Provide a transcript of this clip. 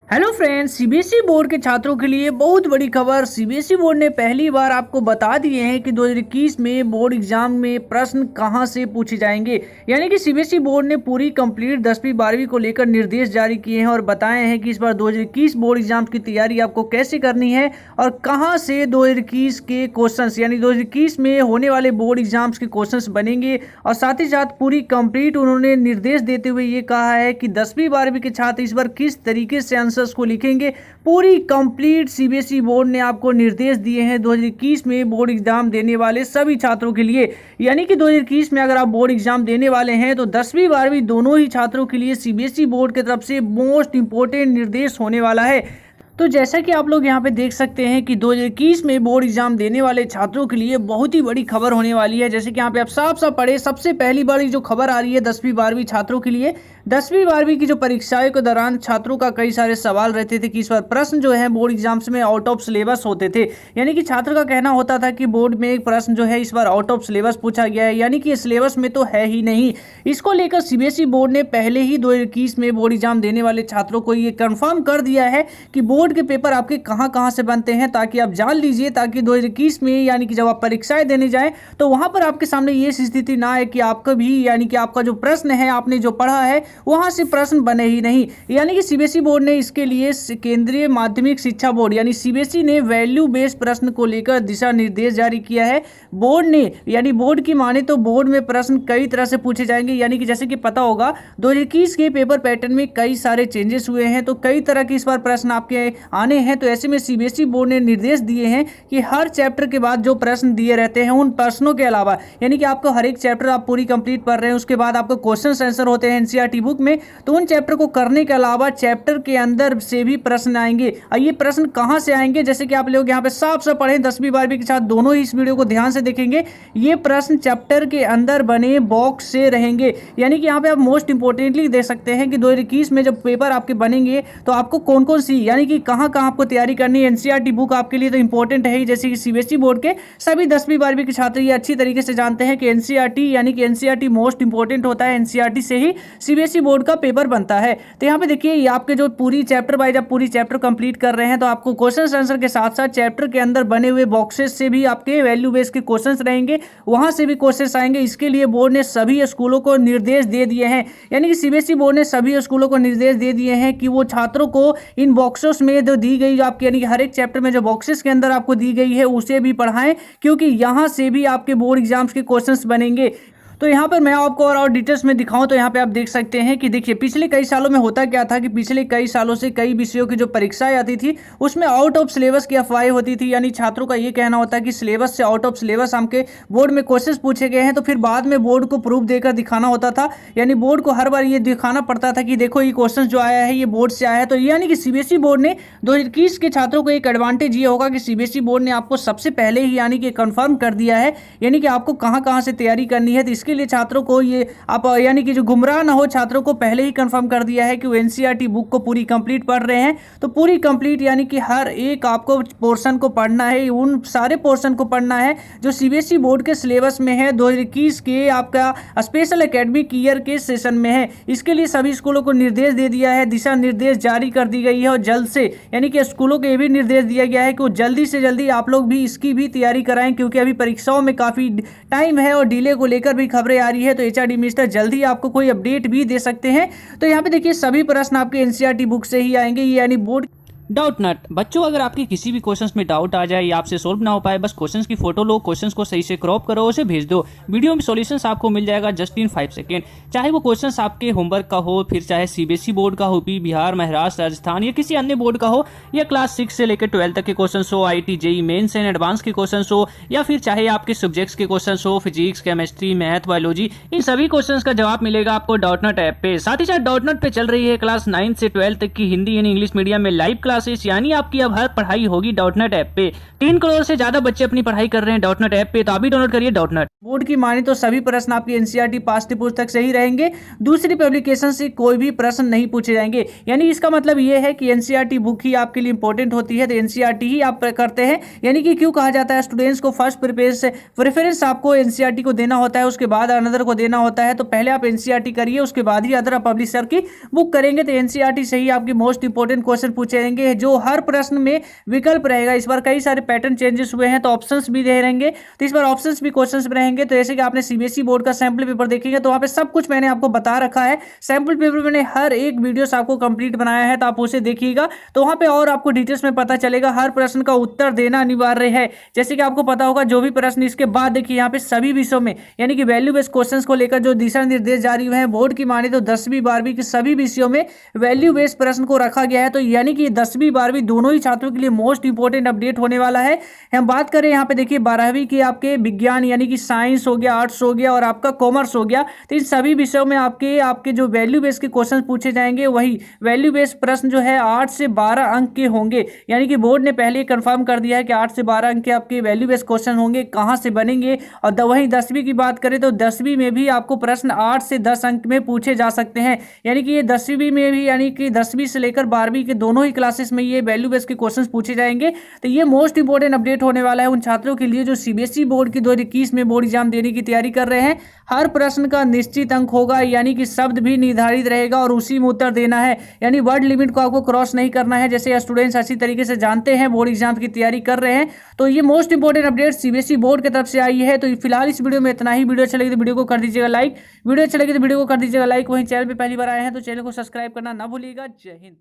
Hello friends, CBSE board के छात्रों के लिए बहुत बड़ी खबर। सीबीएसई बोर्ड ने पहली बार आपको बता दिए हैं कि 2021 में बोर्ड एग्जाम में प्रश्न कहां से पूछे जाएंगे। यानी कि सीबीएसई बोर्ड ने पूरी कंप्लीट 10वीं 12वीं को लेकर निर्देश जारी किए हैं और बताए हैं कि इस बार 2021 बोर्ड एग्जाम की तैयारी आपको कैसे करनी है और कहां से 2021 के क्वेश्चंस यानी 2021 में होने वाले बोर्ड एग्जाम्स के क्वेश्चंस बनेंगे। और साथ ही साथ पूरी कंप्लीट उन्होंने निर्देश देते हुए ये कहा है कि 10वीं 12वीं के छात्र इस बार किस तरीके से आंसर्स को लिखेंगे। पूरी कंप्लीट सीबीएसई बोर्ड ने आपको निर्देश दिए हैं 2021 में बोर्ड एग्जाम देने वाले सभी छात्रों के लिए। यानी कि 2021 में अगर आप बोर्ड एग्जाम देने वाले हैं तो 10वीं 12वीं दोनों ही छात्रों के लिए सीबीएसई बोर्ड की तरफ से मोस्ट इंपोर्टेंट निर्देश होने वाला है। तो जैसा कि आप लोग यहाँ पे देख सकते हैं कि 2021 में बोर्ड एग्जाम देने वाले छात्रों के लिए बहुत ही बड़ी खबर होने वाली है। जैसे कि यहाँ पे आप साफ साफ पढ़े, सबसे पहली बड़ी जो खबर आ रही है 10वीं 12वीं छात्रों के लिए, 10वीं 12वीं की जो परीक्षाओं के दौरान छात्रों का कई सारे सवाल रहते थे कि इस बार प्रश्न जो है बोर्ड एग्जाम्स में आउट ऑफ सिलेबस होते थे। यानी कि छात्र का कहना होता था कि बोर्ड में एक प्रश्न जो है इस बार आउट ऑफ सिलेबस पूछा गया है, यानी कि सिलेबस में तो है ही नहीं। इसको लेकर सीबीएसई बोर्ड ने पहले ही 2021 में बोर्ड एग्जाम देने वाले छात्रों को ये कंफर्म कर दिया है कि बोर्ड के पेपर आपके कहां कहां से बनते हैं, ताकि आप जान लीजिए, ताकि 2021 में यानी कि जब आप परीक्षाएं देने जाएं तो वहां पर आपके सामने ये स्थिति ना आए कि आपका भी यानी कि आपका जो प्रश्न है आपने जो पढ़ा है वहां से प्रश्न बने ही नहीं। यानी कि सीबीएसई बोर्ड ने इसके लिए केंद्रीय माध्यमिक शिक्षा बोर्ड यानी सीबीएसई ने वैल्यू बेस्ड प्रश्न को लेकर दिशा निर्देश जारी किया है। बोर्ड ने यानी बोर्ड की माने तो बोर्ड में प्रश्न कई तरह से पूछे जाएंगे। यानी कि जैसे कि पता होगा 2021 के पेपर पैटर्न में कई सारे चेंजेस हुए हैं, तो कई तरह के इस बार प्रश्न आपके आने हैं। तो ऐसे में सीबीएसई बोर्ड ने निर्देश दिए हैं कि हर चैप्टर के बाद जो प्रश्न दिए रहते हैं उन प्रश्नों के अलावा, यानी कि आपको हर एक चैप्टर आप पूरी कंप्लीट पढ़ रहे हैं, उसके बाद आपको क्वेश्चन आंसर होते हैं एनसीईआरटी बुक में, तो उन चैप्टर को करने के अलावा चैप्टर के अंदर से भी प्रश्न आएंगे। और ये प्रश्न कहां से आएंगे, जैसे कि आप लोग यहाँ पे साफ साफ पढ़े 10वीं 12वीं के साथ दोनों ही इस वीडियो को ध्यान से देखेंगे। ये प्रश्न चैप्टर के अंदर बने बॉक्स से रहेंगे। यानी कि यहाँ पे आप मोस्ट इंपोर्टेंटली देख सकते हैं कि 2021 में जब पेपर आपके बनेंगे तो आपको कौन कौन सी यानी कि कहां कहां आपको तैयारी करनी है। एनसीईआरटी बुक आपके लिए तो इंपॉर्टेंट है ही, जैसे कि सीबीएसई बोर्ड के सभी 10वीं 12वीं के छात्र ये अच्छी तरीके से जानते हैं कि एनसीईआरटी यानी कि एनसीईआरटी मोस्ट इंपॉर्टेंट होता है। एनसीईआरटी से ही सीबीएसई बोर्ड का पेपर बनता है। तो यहाँ पे देखिए, ये आपके जो पूरी चैप्टर वाइज आप पूरी चैप्टर कंप्लीट कर रहे हैं तो आपको क्वेश्चन आंसर के साथ साथ चैप्टर के अंदर बने हुए बॉक्सेस से भी आपके वैल्यू बेस्ड के क्वेश्चंस रहेंगे, वहां से भी क्वेश्चंस आएंगे। इसके लिए बोर्ड ने सभी स्कूलों को निर्देश दे दिए हैं। यानी कि सीबीएसई बोर्ड ने सभी स्कूलों को निर्देश दे दिए हैं कि वो छात्रों को इन बॉक्सेस में जो दी गई आपके यानी कि हर एक चैप्टर में जो बॉक्सेस के अंदर आपको दी गई है उसे भी पढ़ाएं, क्योंकि यहां से भी आपके बोर्ड एग्जाम्स के क्वेश्चंस बनेंगे। तो यहाँ पर मैं आपको और डिटेल्स में दिखाऊं तो यहाँ पे आप देख सकते हैं कि देखिए पिछले कई सालों में होता क्या था कि पिछले कई सालों से कई विषयों की जो परीक्षाएं आती थी उसमें आउट ऑफ सिलेबस की अफवाहें होती थी। यानी छात्रों का ये कहना होता है कि सिलेबस से आउट ऑफ सिलेबस हमके बोर्ड में क्वेश्चन पूछे गए हैं, तो फिर बाद में बोर्ड को प्रूफ देकर दिखाना होता था। यानी बोर्ड को हर बार ये दिखाना पड़ता था कि देखो ये क्वेश्चन जो आया है ये बोर्ड से आया है। तो यानी कि सीबीएसई बोर्ड ने 2021 के छात्रों को एक एडवांटेज ये होगा कि सीबीएसई बोर्ड ने आपको सबसे पहले ही यानी कि कंफर्म कर दिया है, यानी कि आपको कहाँ कहाँ से तैयारी करनी है। तो इसके लिए छात्रों को ये आप यानी कि जो गुमराह ना हो, छात्रों को पहले ही कंफर्म कर दिया है कि वो एनसीईआरटी बुक को पूरी कंप्लीट पढ़ रहे हैं। तो पूरी कंप्लीट यानी कि हर एक आपको पोर्शन को पढ़ना है, उन सारे पोर्शन को पढ़ना है जो सीबीएसई बोर्ड के सिलेबस में है 2021 के आपका स्पेशल एकेडमिक ईयर के सेशन में है। इसके लिए सभी स्कूलों को निर्देश दे दिया है, दिशा निर्देश जारी कर दी गई है। और जल्द से यानी कि स्कूलों को ये भी निर्देश दिया गया है कि वो जल्दी से जल्दी आप लोग भी इसकी भी तैयारी कराएं, क्योंकि अभी परीक्षाओं में काफ़ी टाइम है और डिले को लेकर भी खबरें आ रही है। तो एचआरडी मिनिस्टर जल्दी आपको कोई अपडेट भी दे सकते हैं। तो यहाँ पे देखिए सभी प्रश्न आपके एनसीईआरटी बुक से ही आएंगे, यानी बोर्ड डाउट नट। बच्चों, अगर आपके किसी भी क्वेश्चंस में डाउट आ जाए या आपसे सोल्व ना हो पाए, बस क्वेश्चंस की फोटो लो, क्वेश्चंस को सही से क्रॉप करो, उसे भेज दो। वीडियो में सॉल्यूशंस आपको मिल जाएगा जस्ट इन 5 सेकेंड। चाहे वो क्वेश्चंस आपके होमवर्क का हो, फिर चाहे सीबीएसई बोर्ड का हो, बिहार, महाराष्ट्र, राजस्थान या किसी अन्य बोर्ड का हो, या क्लास 6 से लेकर 12 तक के क्वेश्चन हो, IIT JEE mains and advance के क्वेश्चन हो, या फिर चाहे आपके सब्जेक्ट्स के क्वेश्चन हो, फिजिक्स, केमिस्ट्री, मैथ, बायोलॉजी, इन सभी क्वेश्चन का जवाब मिलेगा आपको डाउट नट ऐप पे। साथ ही साथ डाउट नट पे चल रही है क्लास 9 से 12 तक की हिंदी यानी इंग्लिश मीडियम में लाइव क्लास क्लासेस, यानी आपकी अब हर पढ़ाई होगी .NET ऐप पे। 3 करोड़ से ज्यादा बच्चे अपनी पढ़ाई कर रहे हैं .NET ऐप पे, तो अभी डाउनलोड करिए .NET। बोर्ड की माने तो सभी प्रश्न आपके एनसीईआरटी पाठ्य पुस्तक से ही रहेंगे, दूसरी पब्लिकेशन से कोई भी प्रश्न नहीं पूछे जाएंगे। यानी इसका मतलब ये है कि एनसीईआरटी बुक ही आपके लिए इंपॉर्टेंट होती है, तो एनसीईआरटी ही आप करते हैं। यानी कि क्यों कहा जाता है स्टूडेंट्स को फर्स्ट प्रेफरेंस आपको एनसीईआरटी को देना होता है, उसके बाद अनदर को देना होता है। तो पहले आप एनसीईआरटी करिए, उसके बाद ही अदर पब्लिशर की बुक करेंगे। तो एनसीईआरटी से ही आपके मोस्ट इंपोर्टेंट क्वेश्चन पूछे जाएंगे, जो हर प्रश्न में विकल्प रहेगा। इस बार कई सारे पैटर्न चेंजेस हुए हैं, तो ऑप्शंस भी दे रहेंगे, तो इस बार ऑप्शंस भी क्वेश्चंस में रहेंगे। तो जैसे कि आपने सीबीएसई बोर्ड का सैंपल पेपर देखेंगे तो वहां पे सब कुछ मैंने आपको बता रखा है। सैंपल पेपर मैंने हर एक वीडियोस आपको कंप्लीट बनाया है, तो आप उसे देखिएगा, तो वहां पे और आपको डिटेल्स में पता चलेगा। हर प्रश्न का उत्तर देना अनिवार्य है। जैसे कि आपको पता होगा, जो भी प्रश्न इसके बाद देखिए यहाँ पे सभी विषयों में यानी कि वैल्यू बेस्ड क्वेश्चंस को लेकर जो दिशा निर्देश जारी हुए हैं बोर्ड की माने तो 10वीं 12वीं के सभी विषयों में वैल्यू बेस्ड प्रश्न को रखा गया है। तो यानी कि 10वीं 12वीं दोनों ही छात्रों के लिए मोस्ट इंपोर्टेंट अपडेट होने वाला है। हम बात करें यहाँ पे देखिए 12वीं के आपके विज्ञान यानी कि साइंस हो गया, आर्ट्स हो गया और आपका कॉमर्स हो गया, तो इन सभी विषयों में आपके जो वैल्यू बेस्ड के क्वेश्चन पूछे जाएंगे, वही वैल्यू बेस्ड प्रश्न जो है 8 से 12 अंक के होंगे। यानी कि बोर्ड ने पहले कंफर्म कर दिया है कि 8 से 12 अंक के आपके वैल्यू बेस्ड क्वेश्चन होंगे। कहां से बनेंगे? और वहीं 10वीं की बात करें तो 10वीं में भी आपको प्रश्न 8 से 10 अंक में पूछे जा सकते हैं। यानी कि ये 10वीं में भी, यानी कि 10वीं से लेकर 12वीं के दोनों ही क्लासेस में ये वैल्यू बेस्ड के क्वेश्चन पूछे जाएंगे। तो ये मोस्ट इंपोर्टेंट अपडेट होने वाला है उन छात्रों के लिए जो सीबीएसई बोर्ड की 2021 में बोर्ड एग्जाम देने की तैयारी कर रहे हैं। हर प्रश्न का निश्चित अंक होगा, यानी कि शब्द भी निर्धारित रहेगा और उसी में उत्तर देना है। यानी वर्ड लिमिट को आपको क्रॉस नहीं करना है, जैसे स्टूडेंट्स अच्छी तरीके से जानते हैं, बोर्ड एग्जाम की तैयारी कर रहे हैं। तो ये most important update CBSE board की तरफ से आई है। तो फिलहाल इस वीडियो में इतना ही। वीडियो अच्छा लगे तो वीडियो को कर दीजिएगा लाइक, वीडियो अच्छा लगे तो वीडियो को कर दीजिएगा लाइक। वहीं चैनल पर पहली बार आए हैं तो चैनल को सब्सक्राइब करना ना भूलिएगा। जय हिंद।